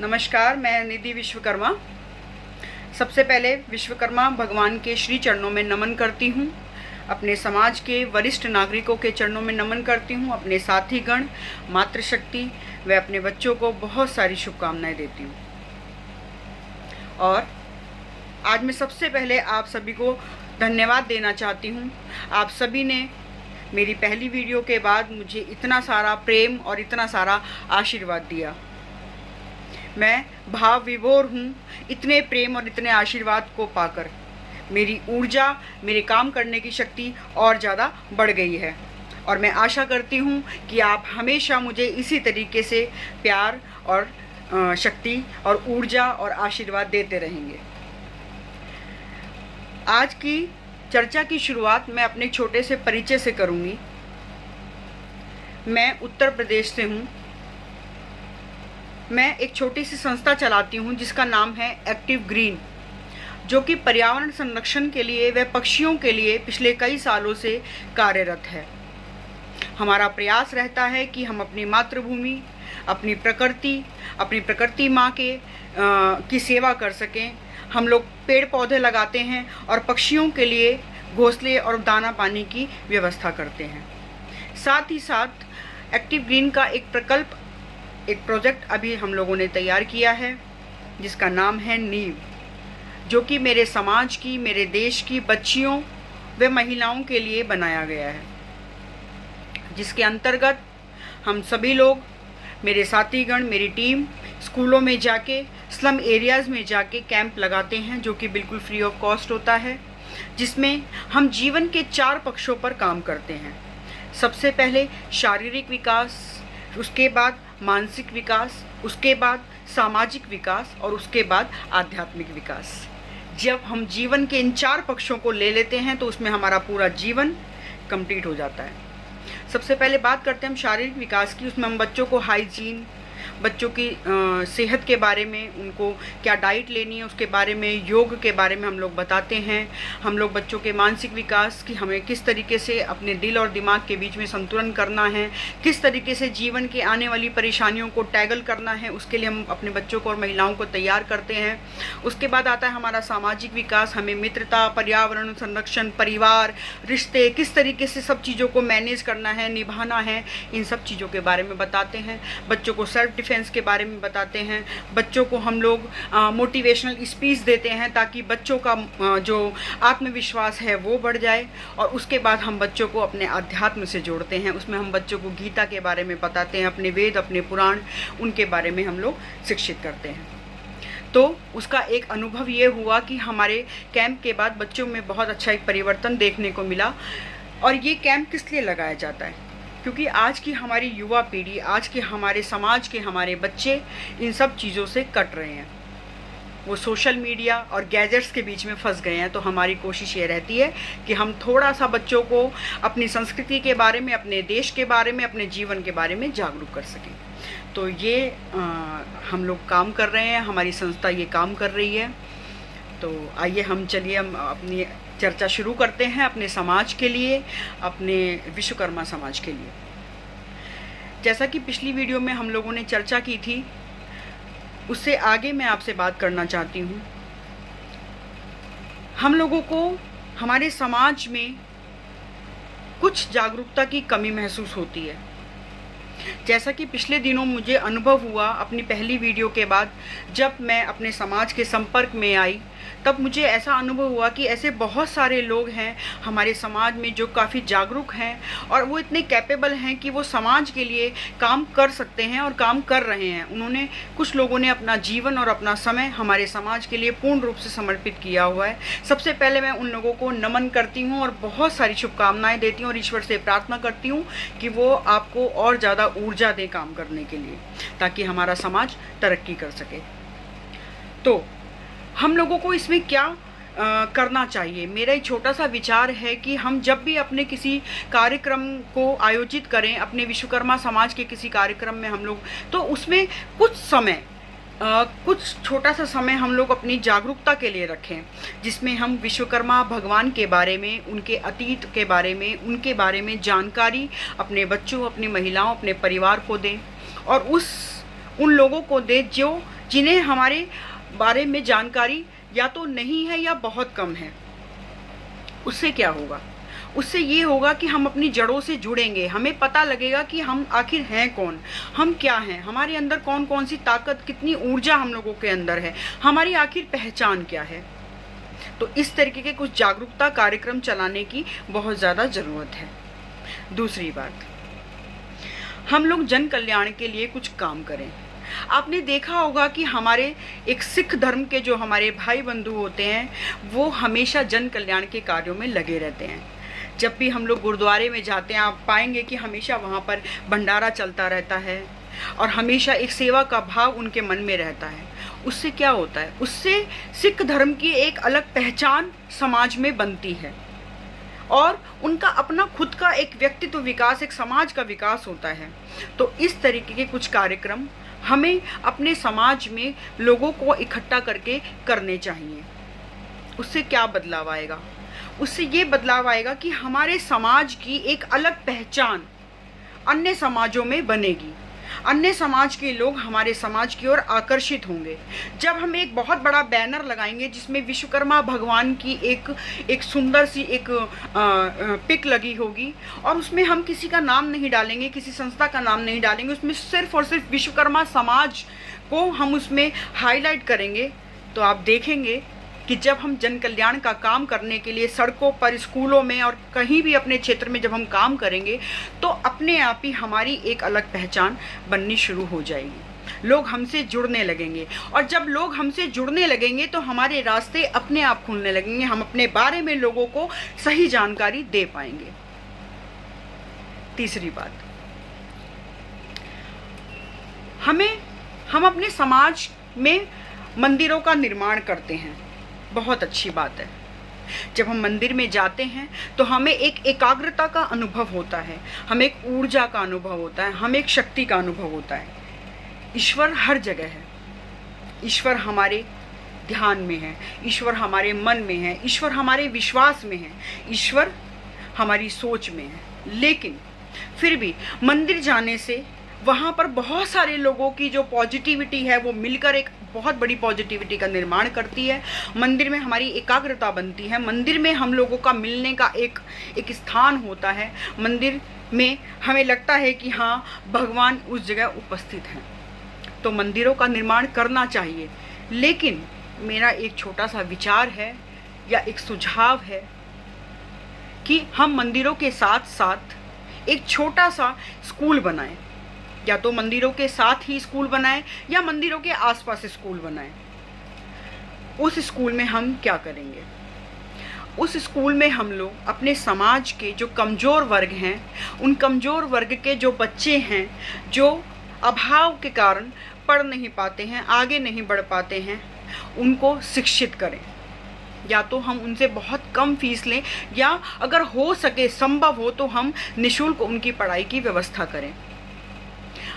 नमस्कार, मैं निधि विश्वकर्मा। सबसे पहले विश्वकर्मा भगवान के श्री चरणों में नमन करती हूँ। अपने समाज के वरिष्ठ नागरिकों के चरणों में नमन करती हूँ। अपने साथीगण, मातृशक्ति व अपने बच्चों को बहुत सारी शुभकामनाएं देती हूँ। और आज मैं सबसे पहले आप सभी को धन्यवाद देना चाहती हूँ। आप सभी ने मेरी पहली वीडियो के बाद मुझे इतना सारा प्रेम और इतना सारा आशीर्वाद दिया। मैं भाव विभोर हूँ। इतने प्रेम और इतने आशीर्वाद को पाकर मेरी ऊर्जा, मेरे काम करने की शक्ति और ज़्यादा बढ़ गई है। और मैं आशा करती हूँ कि आप हमेशा मुझे इसी तरीके से प्यार और शक्ति और ऊर्जा और आशीर्वाद देते रहेंगे। आज की चर्चा की शुरुआत मैं अपने छोटे से परिचय से करूँगी। मैं उत्तर प्रदेश से हूँ। मैं एक छोटी सी संस्था चलाती हूँ जिसका नाम है एक्टिव ग्रीन, जो कि पर्यावरण संरक्षण के लिए व पक्षियों के लिए पिछले कई सालों से कार्यरत है। हमारा प्रयास रहता है कि हम अपनी मातृभूमि, अपनी प्रकृति माँ की सेवा कर सकें। हम लोग पेड़ पौधे लगाते हैं और पक्षियों के लिए घोंसले और दाना पानी की व्यवस्था करते हैं। साथ ही साथ एक्टिव ग्रीन का एक प्रोजेक्ट अभी हम लोगों ने तैयार किया है जिसका नाम है नीव, जो कि मेरे समाज की, मेरे देश की बच्चियों व महिलाओं के लिए बनाया गया है, जिसके अंतर्गत हम सभी लोग, मेरे साथीगण, मेरी टीम स्कूलों में जाके, स्लम एरियाज़ में जाके कैंप लगाते हैं, जो कि बिल्कुल फ्री ऑफ कॉस्ट होता है, जिसमें हम जीवन के 4 पक्षों पर काम करते हैं। सबसे पहले शारीरिक विकास, उसके बाद मानसिक विकास, उसके बाद सामाजिक विकास और उसके बाद आध्यात्मिक विकास। जब हम जीवन के इन 4 पक्षों को ले लेते हैं तो उसमें हमारा पूरा जीवन कंप्लीट हो जाता है। सबसे पहले बात करते हैं हम शारीरिक विकास की। उसमें हम बच्चों को हाइजीन, बच्चों की सेहत के बारे में, उनको क्या डाइट लेनी है उसके बारे में, योग के बारे में हम लोग बताते हैं। हम लोग बच्चों के मानसिक विकास की, हमें किस तरीके से अपने दिल और दिमाग के बीच में संतुलन करना है, किस तरीके से जीवन के आने वाली परेशानियों को टैगल करना है, उसके लिए हम अपने बच्चों को और महिलाओं को तैयार करते हैं। उसके बाद आता है हमारा सामाजिक विकास। हमें मित्रता, पर्यावरण संरक्षण, परिवार, रिश्ते, किस तरीके से सब चीज़ों को मैनेज करना है, निभाना है, इन सब चीज़ों के बारे में बताते हैं। बच्चों को सेल्फ डिफेंस के बारे में बताते हैं। बच्चों को हम लोग मोटिवेशनल स्पीच देते हैं ताकि बच्चों का जो आत्मविश्वास है वो बढ़ जाए। और उसके बाद हम बच्चों को अपने अध्यात्म से जोड़ते हैं। उसमें हम बच्चों को गीता के बारे में बताते हैं, अपने वेद, अपने पुराण, उनके बारे में हम लोग शिक्षित करते हैं। तो उसका एक अनुभव ये हुआ कि हमारे कैंप के बाद बच्चों में बहुत अच्छा एक परिवर्तन देखने को मिला। और ये कैंप किस लिए लगाया जाता है? क्योंकि आज की हमारी युवा पीढ़ी, आज के हमारे समाज के हमारे बच्चे इन सब चीज़ों से कट रहे हैं। वो सोशल मीडिया और गैजेट्स के बीच में फंस गए हैं। तो हमारी कोशिश ये रहती है कि हम थोड़ा सा बच्चों को अपनी संस्कृति के बारे में, अपने देश के बारे में, अपने जीवन के बारे में जागरूक कर सकें। तो ये हम लोग काम कर रहे हैं, हमारी संस्था ये काम कर रही है। तो आइए हम अपनी चर्चा शुरू करते हैं अपने समाज के लिए, अपने विश्वकर्मा समाज के लिए। जैसा कि पिछली वीडियो में हम लोगों ने चर्चा की थी, उससे आगे मैं आपसे बात करना चाहती हूँ। हम लोगों को हमारे समाज में कुछ जागरूकता की कमी महसूस होती है। जैसा कि पिछले दिनों मुझे अनुभव हुआ अपनी पहली वीडियो के बाद, जब मैं अपने समाज के संपर्क में आई, तब मुझे ऐसा अनुभव हुआ कि ऐसे बहुत सारे लोग हैं हमारे समाज में जो काफ़ी जागरूक हैं और वो इतने कैपेबल हैं कि वो समाज के लिए काम कर सकते हैं और काम कर रहे हैं। कुछ लोगों ने अपना जीवन और अपना समय हमारे समाज के लिए पूर्ण रूप से समर्पित किया हुआ है। सबसे पहले मैं उन लोगों को नमन करती हूँ और बहुत सारी शुभकामनाएं देती हूँ और ईश्वर से प्रार्थना करती हूँ कि वो आपको और ज़्यादा ऊर्जा दे काम करने के लिए, ताकि हमारा समाज तरक्की कर सके। तो हम लोगों को इसमें क्या करना चाहिए? मेरा एक छोटा सा विचार है कि हम जब भी अपने किसी कार्यक्रम को आयोजित करें, अपने विश्वकर्मा समाज के किसी कार्यक्रम में हम लोग, तो उसमें कुछ छोटा सा समय हम लोग अपनी जागरूकता के लिए रखें, जिसमें हम विश्वकर्मा भगवान के बारे में, उनके अतीत के बारे में, उनके बारे में जानकारी अपने बच्चों, अपनी महिलाओं, अपने परिवार को दें और उन लोगों को दें जो जिन्हें हमारे बारे में जानकारी या तो नहीं है या बहुत कम है। उससे क्या होगा? उससे ये होगा कि हम अपनी जड़ों से जुड़ेंगे, हमें पता लगेगा कि हम आखिर हैं कौन, हम क्या हैं, हमारे अंदर कौन कौन सी ताकत, कितनी ऊर्जा हम लोगों के अंदर है, हमारी आखिर पहचान क्या है। तो इस तरीके के कुछ जागरूकता कार्यक्रम चलाने की बहुत ज़्यादा ज़रूरत है। दूसरी बात, हम लोग जन कल्याण के लिए कुछ काम करें। आपने देखा होगा कि हमारे एक सिख धर्म के जो हमारे भाई बंधु होते हैं वो हमेशा जन कल्याण के कार्यों में लगे रहते हैं। जब भी हम लोग गुरुद्वारे में जाते हैं आप पाएंगे कि हमेशा वहाँ पर भंडारा चलता रहता है और हमेशा एक सेवा का भाव उनके मन में रहता है। उससे क्या होता है? उससे सिख धर्म की एक अलग पहचान समाज में बनती है और उनका अपना खुद का एक व्यक्तित्व विकास, एक समाज का विकास होता है। तो इस तरीके के कुछ कार्यक्रम हमें अपने समाज में लोगों को इकट्ठा करके करने चाहिए। उससे क्या बदलाव आएगा? उससे ये बदलाव आएगा कि हमारे समाज की एक अलग पहचान अन्य समाजों में बनेगी, अन्य समाज के लोग हमारे समाज की ओर आकर्षित होंगे। जब हम एक बहुत बड़ा बैनर लगाएंगे जिसमें विश्वकर्मा भगवान की एक सुंदर सी एक पिक लगी होगी और उसमें हम किसी का नाम नहीं डालेंगे, किसी संस्था का नाम नहीं डालेंगे, उसमें सिर्फ और सिर्फ विश्वकर्मा समाज को हम उसमें हाईलाइट करेंगे, तो आप देखेंगे कि जब हम जन कल्याण का काम करने के लिए सड़कों पर, स्कूलों में और कहीं भी अपने क्षेत्र में जब हम काम करेंगे तो अपने आप ही हमारी एक अलग पहचान बननी शुरू हो जाएगी। लोग हमसे जुड़ने लगेंगे और जब लोग हमसे जुड़ने लगेंगे तो हमारे रास्ते अपने आप खुलने लगेंगे, हम अपने बारे में लोगों को सही जानकारी दे पाएंगे। तीसरी बात, हम अपने समाज में मंदिरों का निर्माण करते हैं, बहुत अच्छी बात है। जब हम मंदिर में जाते हैं तो हमें एक एकाग्रता का अनुभव होता है, हमें एक ऊर्जा का अनुभव होता है, हमें एक शक्ति का अनुभव होता है। ईश्वर हर जगह है, ईश्वर हमारे ध्यान में है, ईश्वर हमारे मन में है, ईश्वर हमारे विश्वास में है, ईश्वर हमारी सोच में है। लेकिन फिर भी मंदिर जाने से वहाँ पर बहुत सारे लोगों की जो पॉजिटिविटी है वो मिलकर एक बहुत बड़ी पॉजिटिविटी का निर्माण करती है। मंदिर में हमारी एकाग्रता बनती है, मंदिर में हम लोगों का मिलने का एक स्थान होता है। मंदिर में हमें लगता है कि हाँ, भगवान उस जगह उपस्थित हैं। तो मंदिरों का निर्माण करना चाहिए। लेकिन मेरा एक छोटा सा विचार है या एक सुझाव है कि हम मंदिरों के साथ साथ एक छोटा सा स्कूल बनाएं, या तो मंदिरों के साथ ही स्कूल बनाएं या मंदिरों के आसपास स्कूल बनाएं। उस स्कूल में हम क्या करेंगे? उस स्कूल में हम लोग अपने समाज के जो कमज़ोर वर्ग हैं, उन कमज़ोर वर्ग के जो बच्चे हैं जो अभाव के कारण पढ़ नहीं पाते हैं, आगे नहीं बढ़ पाते हैं, उनको शिक्षित करें। या तो हम उनसे बहुत कम फीस लें या अगर हो सके, संभव हो तो हम निःशुल्क उनकी पढ़ाई की व्यवस्था करें।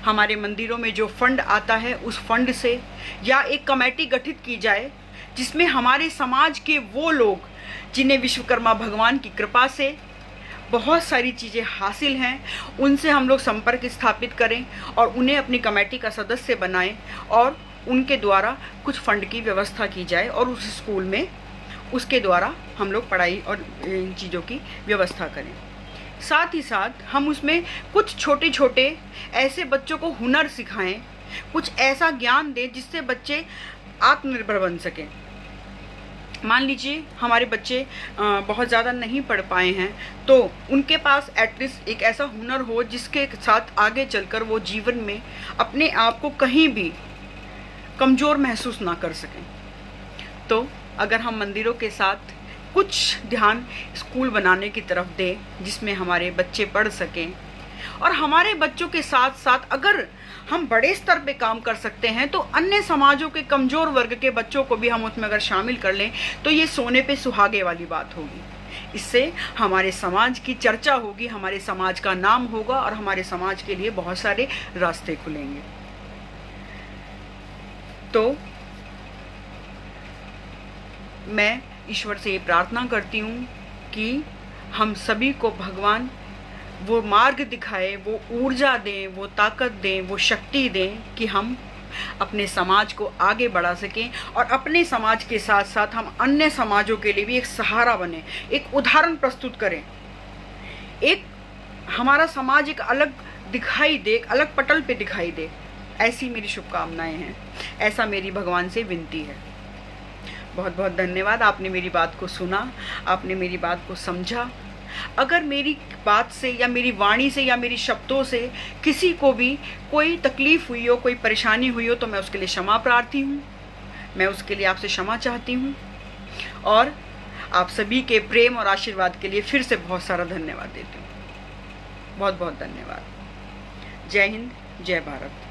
हमारे मंदिरों में जो फंड आता है उस फंड से या एक कमेटी गठित की जाए जिसमें हमारे समाज के वो लोग जिन्हें विश्वकर्मा भगवान की कृपा से बहुत सारी चीज़ें हासिल हैं, उनसे हम लोग संपर्क स्थापित करें और उन्हें अपनी कमेटी का सदस्य बनाएं और उनके द्वारा कुछ फंड की व्यवस्था की जाए और उस स्कूल में उसके द्वारा हम लोग पढ़ाई और इन चीज़ों की व्यवस्था करें। साथ ही साथ हम उसमें कुछ छोटे छोटे ऐसे बच्चों को हुनर सिखाएं, कुछ ऐसा ज्ञान दें जिससे बच्चे आत्मनिर्भर बन सकें। मान लीजिए हमारे बच्चे बहुत ज़्यादा नहीं पढ़ पाए हैं तो उनके पास एटलीस्ट एक ऐसा हुनर हो जिसके साथ आगे चलकर वो जीवन में अपने आप को कहीं भी कमज़ोर महसूस ना कर सकें। तो अगर हम मंदिरों के साथ कुछ ध्यान स्कूल बनाने की तरफ दें जिसमें हमारे बच्चे पढ़ सकें, और हमारे बच्चों के साथ साथ अगर हम बड़े स्तर पे काम कर सकते हैं तो अन्य समाजों के कमज़ोर वर्ग के बच्चों को भी हम उसमें अगर शामिल कर लें तो ये सोने पे सुहागे वाली बात होगी। इससे हमारे समाज की चर्चा होगी, हमारे समाज का नाम होगा और हमारे समाज के लिए बहुत सारे रास्ते खुलेंगे। तो मैं ईश्वर से ये प्रार्थना करती हूँ कि हम सभी को भगवान वो मार्ग दिखाए, वो ऊर्जा दें, वो ताकत दें, वो शक्ति दें कि हम अपने समाज को आगे बढ़ा सकें और अपने समाज के साथ साथ हम अन्य समाजों के लिए भी एक सहारा बने, एक उदाहरण प्रस्तुत करें, एक हमारा समाज एक अलग दिखाई दे, एक अलग पटल पे दिखाई दे। ऐसी मेरी शुभकामनाएं हैं, ऐसा मेरी भगवान से विनती है। बहुत बहुत धन्यवाद, आपने मेरी बात को सुना, आपने मेरी बात को समझा। अगर मेरी बात से या मेरी वाणी से या मेरी शब्दों से किसी को भी कोई तकलीफ हुई हो, कोई परेशानी हुई हो, तो मैं उसके लिए क्षमा प्रार्थी हूँ, मैं उसके लिए आपसे क्षमा चाहती हूँ। और आप सभी के प्रेम और आशीर्वाद के लिए फिर से बहुत सारा धन्यवाद देती हूँ। बहुत बहुत धन्यवाद। जय हिंद, जय भारत।